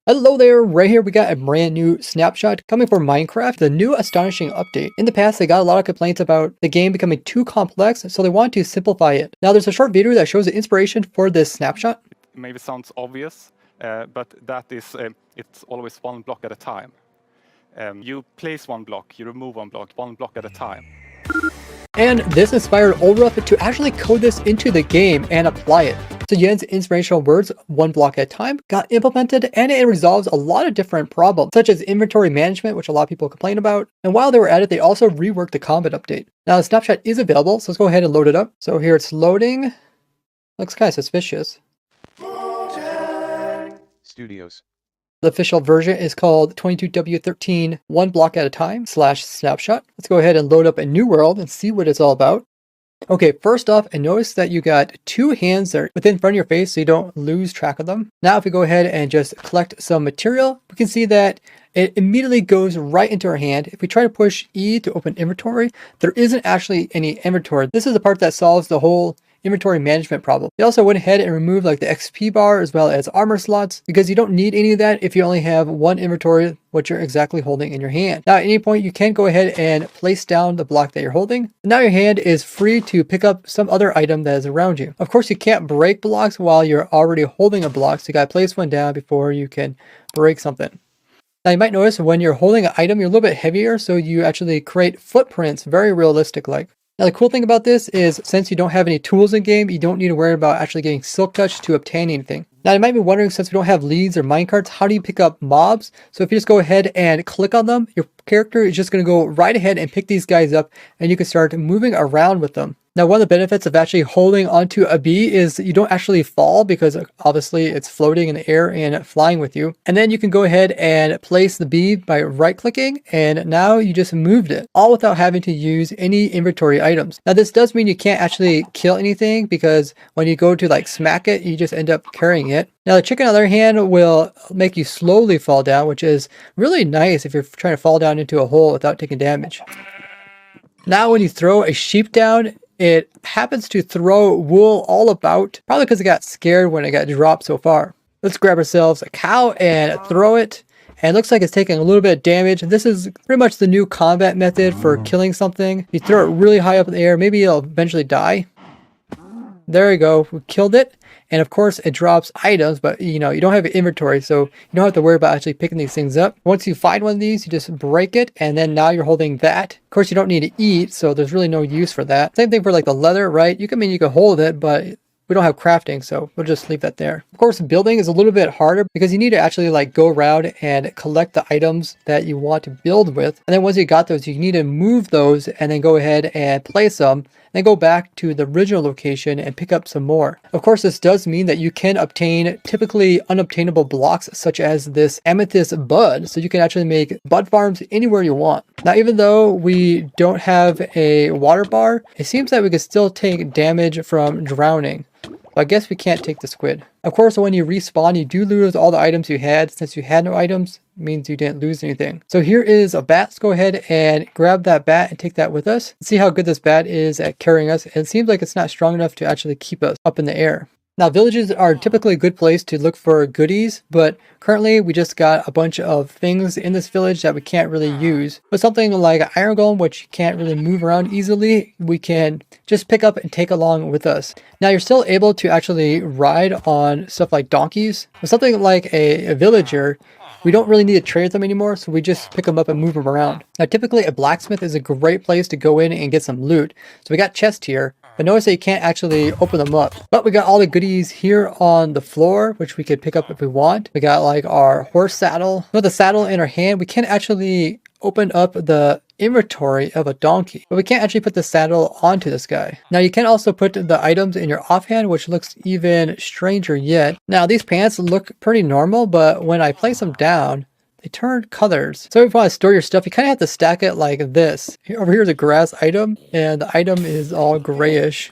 Hello there, right here we got a brand new snapshot coming for Minecraft, the new astonishing update. In the past, they got a lot of complaints about the game becoming too complex, so they want to simplify it. Now there's a short video that shows the inspiration for this snapshot. Maybe sounds obvious, but that is, it's always one block at a time. You place one block, you remove one block at a time. And this inspired Olrup to actually code this into the game and apply it. So Yen's inspirational words, one block at a time, got implemented, and it resolves a lot of different problems, such as inventory management, which a lot of people complain about. And while they were at it, they also reworked the combat update. Now the snapshot is available, so let's go ahead and load it up. So here it's loading. Looks kind of suspicious. Studios. The official version is called 22W13 one block at a time / snapshot. Let's go ahead and load up a new world and see what it's all about. Okay, first off, and notice that you got two hands there within front of your face so you don't lose track of them. Now if we go ahead and just collect some material, we can see that it immediately goes right into our hand. If we try to push E to open inventory, there isn't actually any inventory. This is the part that solves the whole inventory management problem. They also went ahead and removed like the XP bar as well as armor slots because you don't need any of that if you only have one inventory, what you're exactly holding in your hand. Now at any point you can go ahead and place down the block that you're holding. Now your hand is free to pick up some other item that is around you. Of course you can't break blocks while you're already holding a block, so you gotta place one down before you can break something. Now you might notice when you're holding an item, you're a little bit heavier, so you actually create footprints, very realistic like. Now the cool thing about this is since you don't have any tools in game, you don't need to worry about actually getting silk touch to obtain anything. Now you might be wondering, since we don't have leads or minecarts, how do you pick up mobs? So if you just go ahead and click on them, your character is just going to go right ahead and pick these guys up and you can start moving around with them. Now one of the benefits of actually holding onto a bee is you don't actually fall because obviously it's floating in the air and flying with you. And then you can go ahead and place the bee by right clicking and now you just moved it, all without having to use any inventory items. Now this does mean you can't actually kill anything because when you go to like smack it, you just end up carrying it. Now the chicken on the other hand will make you slowly fall down, which is really nice if you're trying to fall down into a hole without taking damage. Now when you throw a sheep down, it happens to throw wool all about, probably because it got scared when it got dropped so far. Let's grab ourselves a cow and throw it. And it looks like it's taking a little bit of damage. This is pretty much the new combat method for killing something. You throw it really high up in the air, maybe it'll eventually die. There we go, we killed it. And of course it drops items, but you don't have an inventory, so you don't have to worry about actually picking these things up. Once you find one of these, you just break it, and then now you're holding that. Of course you don't need to eat, so there's really no use for that. Same thing for like the leather, right? You can hold it, but we don't have crafting, so we'll just leave that there. Of course, building is a little bit harder because you need to actually like go around and collect the items that you want to build with. And then once you got those, you need to move those and then go ahead and place them. Then go back to the original location and pick up some more. Of course, this does mean that you can obtain typically unobtainable blocks such as this amethyst bud. So you can actually make bud farms anywhere you want. Now, even though we don't have a water bar, it seems that we could still take damage from drowning. So I guess we can't take the squid. Of course, when you respawn, you do lose all the items you had. Since you had no items, it means you didn't lose anything. So here is a bat. Let's go ahead and grab that bat and take that with us. See how good this bat is at carrying us. It seems like it's not strong enough to actually keep us up in the air. Now, villages are typically a good place to look for goodies, but currently we just got a bunch of things in this village that we can't really use. But something like an iron golem, which you can't really move around easily, we can just pick up and take along with us. Now, you're still able to actually ride on stuff like donkeys. But something like a villager, we don't really need to trade them anymore, so we just pick them up and move them around. Now, typically a blacksmith is a great place to go in and get some loot. So we got chests here. But notice that you can't actually open them up. But we got all the goodies here on the floor, which we could pick up if we want. We got like our horse saddle. With the saddle in our hand, we can actually open up the inventory of a donkey. But we can't actually put the saddle onto this guy. Now you can also put the items in your offhand, which looks even stranger yet. Now these pants look pretty normal, but when I place them down, they turn colors. So if you want to store your stuff, you kind of have to stack it like this. Over here is a grass item, and the item is all grayish.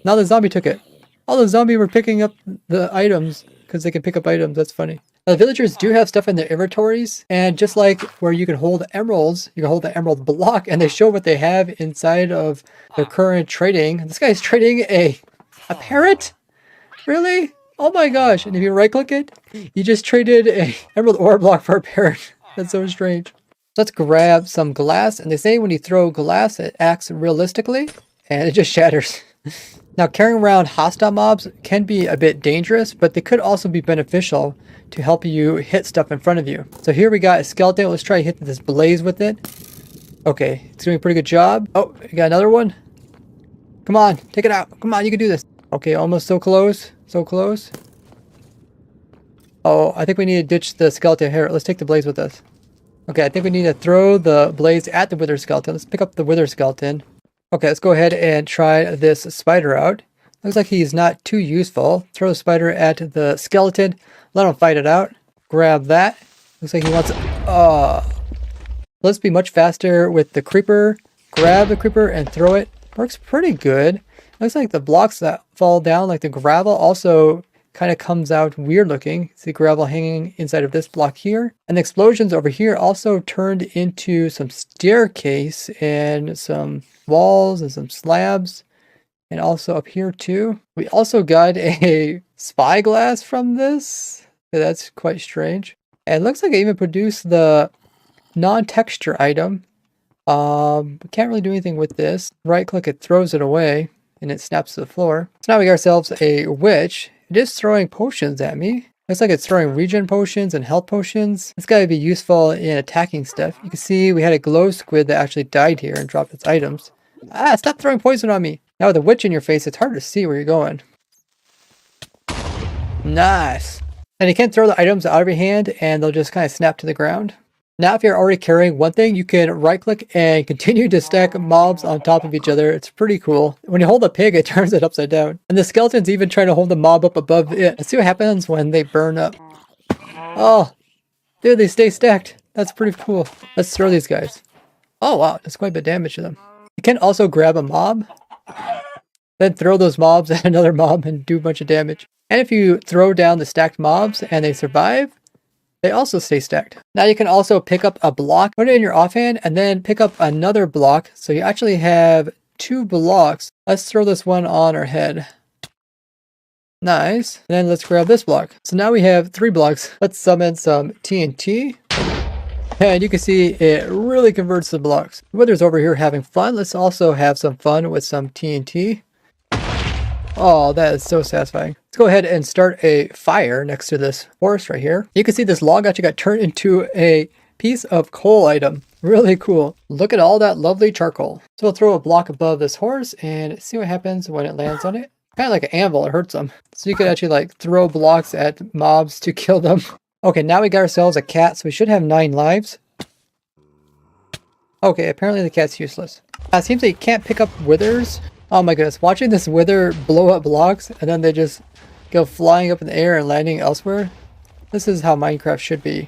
Now the zombie took it. All the zombies were picking up the items because they can pick up items. That's funny. Now, the villagers do have stuff in their inventories, and just like where you can hold emeralds, you can hold the emerald block, and they show what they have inside of their current trading. This guy's trading a parrot? Really? Oh my gosh, and if you right click it, you just traded a emerald ore block for a parrot. That's so strange. Let's grab some glass, and they say when you throw glass, it acts realistically, and it just shatters. Now, carrying around hostile mobs can be a bit dangerous, but they could also be beneficial to help you hit stuff in front of you. So here we got a skeleton. Let's try to hit this blaze with it. Okay, it's doing a pretty good job. Oh, you got another one? Come on, take it out. Come on, you can do this. Okay, almost so close. So close. Oh, I think we need to ditch the skeleton here. Let's take the blaze with us. Okay, I think we need to throw the blaze at the wither skeleton. Let's pick up the wither skeleton. Okay, let's go ahead and try this spider out. Looks like he's not too useful. Throw the spider at the skeleton. Let him fight it out. Grab that. Looks like he wants... Let's be much faster with the creeper. Grab the creeper and throw it. Works pretty good. Looks like the blocks that fall down, like the gravel, also kind of comes out weird looking. See gravel hanging inside of this block here. And the explosions over here also turned into some staircase and some walls and some slabs. And also up here too. We also got a spyglass from this. So that's quite strange. And it looks like I even produced the non-texture item. Can't really do anything with this. Right click, it throws it away and it snaps to the floor. So now we got ourselves a witch. It is throwing potions at me. Looks like it's throwing regen potions and health potions. It's got to be useful in attacking stuff. You can see we had a glow squid that actually died here and dropped its items. Ah, stop throwing poison on me. Now with a witch in your face, it's hard to see where you're going. Nice. And you can throw the items out of your hand and they'll just kind of snap to the ground. Now if you're already carrying one thing, you can right click and continue to stack mobs on top of each other. It's pretty cool. When you hold a pig, it turns it upside down. And the skeleton's even trying to hold the mob up above it. Let's see what happens when they burn up. Oh, dude, they stay stacked. That's pretty cool. Let's throw these guys. Oh wow, that's quite a bit of damage to them. You can also grab a mob, then throw those mobs at another mob and do a bunch of damage. And if you throw down the stacked mobs and they survive, they also stay stacked. Now you can also pick up a block, put it in your offhand, and then pick up another block. So you actually have 2 blocks. Let's throw this one on our head. Nice. And then let's grab this block. So now we have 3 blocks. Let's summon some TNT. And you can see it really converts the blocks. The wither's over here having fun. Let's also have some fun with some TNT. Oh, that is so satisfying. Let's go ahead and start a fire next to this forest right here. You can see this log actually got turned into a piece of coal item. Really cool. Look at all that lovely charcoal. So we'll throw a block above this horse and see what happens when it lands on it. Kind of like an anvil, it hurts them. So you can actually like throw blocks at mobs to kill them. Okay, now we got ourselves a cat, so we should have 9 lives. Okay, apparently the cat's useless. It seems like you can't pick up withers. Oh my goodness, watching this wither blow up blocks and then they just go flying up in the air and landing elsewhere. This is how Minecraft should be.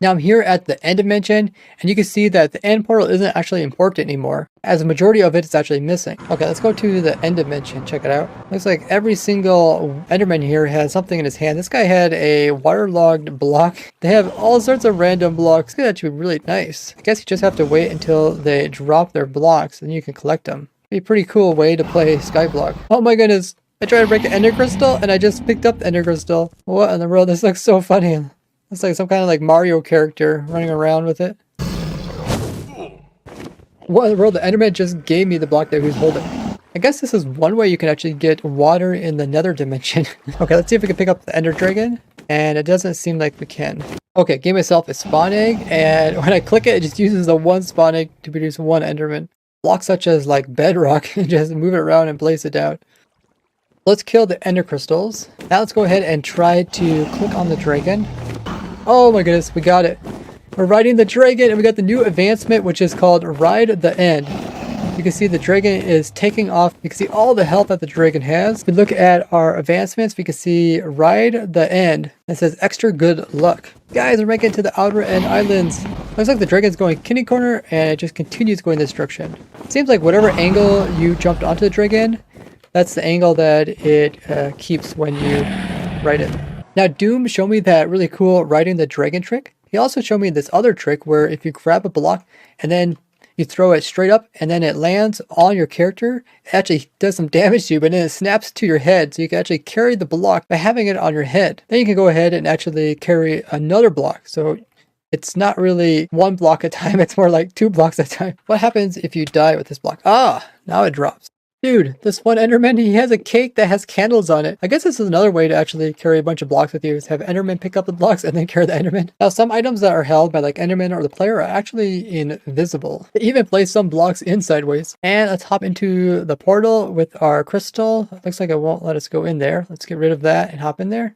Now I'm here at the end dimension and you can see that the end portal isn't actually important anymore, as the majority of it is actually missing. Okay, let's go to the end dimension, check it out. Looks like every single enderman here has something in his hand. This guy had a waterlogged block. They have all sorts of random blocks. It's actually really nice. I guess you just have to wait until they drop their blocks and you can collect them. A pretty cool way to play Skyblock. Oh my goodness, I tried to break the ender crystal and I just picked up the ender crystal. What in the world? This looks so funny. It's like some kind of like Mario character running around with it. What in the world? The enderman just gave me the block that he was holding. I guess this is one way you can actually get water in the nether dimension. Okay, let's see if we can pick up the ender dragon. And it doesn't seem like we can. Okay, gave myself a spawn egg, and when I click it, it just uses the 1 spawn egg to produce 1 enderman. Blocks such as like bedrock, just move it around and place it down. Let's kill the ender crystals. Now let's go ahead and try to click on the dragon. Oh my goodness, we got it. We're riding the dragon and we got the new advancement, which is called Ride the End. You can see the dragon is taking off. You can see all the health that the dragon has. If we look at our advancements, we can see Ride the End. It says extra good luck. Guys, we're making it to the outer end islands. Looks like the dragon's going kitty corner and it just continues going this direction. It seems like whatever angle you jumped onto the dragon, that's the angle that it keeps when you ride it. Now Doom showed me that really cool riding the dragon trick. He also showed me this other trick where if you grab a block and then you throw it straight up and then it lands on your character. It actually does some damage to you, but then it snaps to your head. So you can actually carry the block by having it on your head. Then you can go ahead and actually carry another block. So it's not really one block at a time. It's more like 2 blocks at a time. What happens if you die with this block? Ah, now it drops. Dude, this one Enderman, he has a cake that has candles on it. I guess this is another way to actually carry a bunch of blocks with you, is have Enderman pick up the blocks and then carry the Enderman. Now, some items that are held by like Enderman or the player are actually invisible. They even place some blocks in sideways. And let's hop into the portal with our crystal. Looks like it won't let us go in there. Let's get rid of that and hop in there.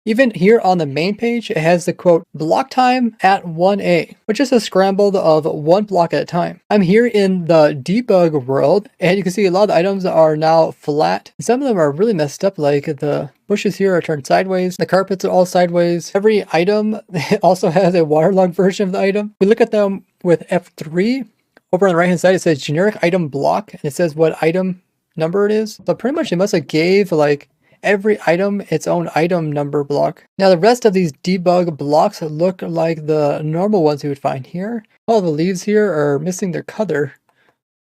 Even here on the main page, it has the quote, block time at 1A, which is a scramble of 1 block at a time. I'm here in the debug world, and you can see a lot of the items are now flat. Some of them are really messed up, like the bushes here are turned sideways. The carpets are all sideways. Every item also has a waterlogged version of the item. We look at them with F3. Over on the right hand side, it says generic item block, and it says what item number it is. So pretty much they must have gave like every item its own item number block. Now the rest of these debug blocks look like the normal ones you would find here. All the leaves here are missing their color.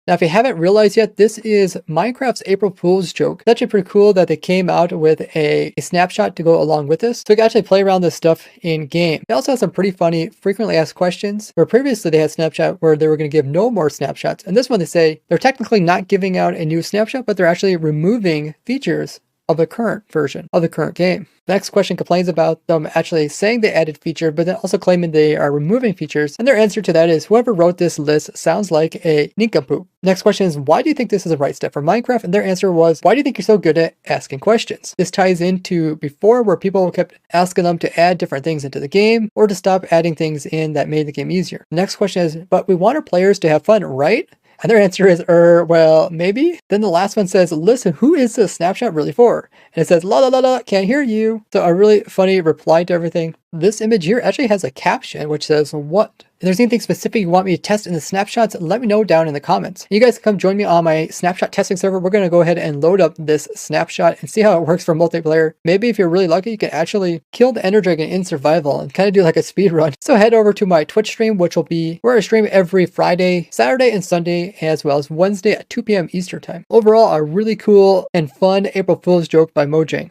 Now if you haven't realized yet, this is Minecraft's April Fool's joke. It's actually pretty cool that they came out with a snapshot to go along with this. So you can actually play around this stuff in game. They also have some pretty funny frequently asked questions, where previously they had snapshot where they were going to give no more snapshots. And this one they say they're technically not giving out a new snapshot, but they're actually removing features of the current version of the current game. The next question complains about them actually saying they added feature, but then also claiming they are removing features. And their answer to that is, whoever wrote this list sounds like a nincompoop. Next question is, why do you think this is the right step for Minecraft? And their answer was, why do you think you're so good at asking questions? This ties into before, where people kept asking them to add different things into the game or to stop adding things in that made the game easier. The next question is, but we want our players to have fun, right? And their answer is, well, maybe. Then the last one says, listen, who is this snapshot really for? And it says, la la la la, can't hear you. So a really funny reply to everything. This image here actually has a caption which says, what? If there's anything specific you want me to test in the snapshots, let me know down in the comments. You guys can come join me on my snapshot testing server. We're going to go ahead and load up this snapshot and see how it works for multiplayer. Maybe if you're really lucky, you can actually kill the Ender Dragon in survival and kind of do like a speed run. So head over to my Twitch stream, which will be where I stream every Friday, Saturday, and Sunday, as well as Wednesday at 2 p.m. Eastern time. Overall, a really cool and fun April Fool's joke by Mojang.